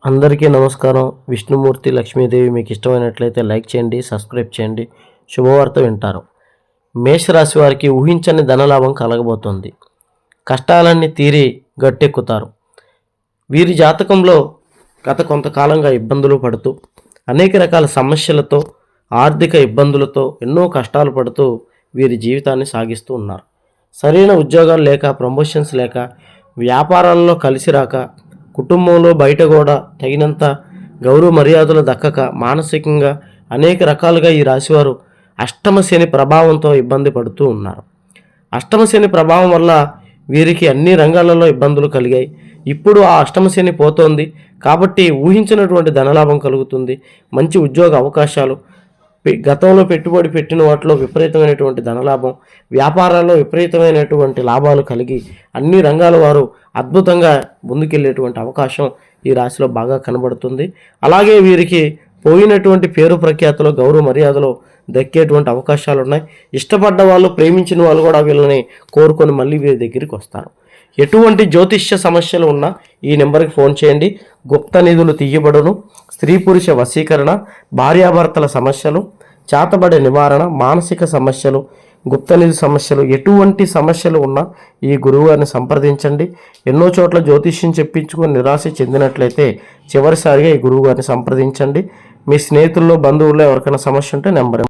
అందరికీ నమస్కారం. విష్ణుమూర్తి, లక్ష్మీదేవి మీకు ఇష్టమైనట్లయితే లైక్ చేయండి, సబ్స్క్రైబ్ చేయండి. శుభవార్త వింటారు. మేషరాశి వారికి ఊహించని ధనలాభం కలగబోతోంది. కష్టాలన్నీ తీరి గట్టెక్కుతారు. వీరి జాతకంలో గత కొంతకాలంగా ఇబ్బందులు పడుతూ అనేక రకాల సమస్యలతో, ఆర్థిక ఇబ్బందులతో ఎన్నో కష్టాలు పడుతూ వీరి జీవితాన్ని సాగిస్తూ ఉన్నారు. సరైన ఉద్యోగాలు లేక, ప్రమోషన్స్ లేక, వ్యాపారాలలో కలిసి రాక, కుటుంబంలో బయట కూడా తగినంత గౌరవ మర్యాదలు దక్కక, మానసికంగా అనేక రకాలుగా ఈ రాశివారు అష్టమ శని ప్రభావంతో ఇబ్బంది పడుతూ ఉన్నారు. అష్టమ శని ప్రభావం వల్ల వీరికి అన్ని రంగాలలో ఇబ్బందులు కలిగాయి. ఇప్పుడు ఆ అష్టమ శని పోతోంది కాబట్టి ఊహించినటువంటి ధనలాభం కలుగుతుంది. మంచి ఉద్యోగ అవకాశాలు, గతంలో పెట్టుబడి పెట్టిన వాటిలో విపరీతమైనటువంటి ధనలాభం, వ్యాపారాల్లో విపరీతమైనటువంటి లాభాలు కలిగి అన్ని రంగాల వారు అద్భుతంగా ముందుకెళ్ళేటువంటి అవకాశం ఈ రాశిలో బాగా కనబడుతుంది. అలాగే వీరికి పోయినటువంటి పేరు ప్రఖ్యాతులు, గౌరవ మర్యాదలు దక్కేటువంటి అవకాశాలు ఉన్నాయి. ఇష్టపడ్డ వాళ్ళు, ప్రేమించిన వాళ్ళు కూడా వీళ్ళని కోరుకొని మళ్ళీ వీరి దగ్గరికి వస్తారు. ఎటువంటి జ్యోతిష్య సమస్యలు ఉన్నా ఈ నెంబర్కి ఫోన్ చేయండి. గుప్త నిధులు తీయబడును. స్త్రీ పురుష వశీకరణ, భార్యాభర్తల సమస్యలు, చేతబడే నివారణ, మానసిక సమస్యలు, గుప్త నిధి సమస్యలు, ఎటువంటి సమస్యలు ఉన్నా ఈ గురువుగారిని సంప్రదించండి. ఎన్నో చోట్ల జ్యోతిష్యం చెప్పించుకొని నిరాశ చెందినట్లయితే చివరిసారిగా ఈ గురువుగారిని సంప్రదించండి. మీ స్నేహితుల్లో, బంధువుల్లో ఎవరికైనా సమస్య ఉంటే నెంబర్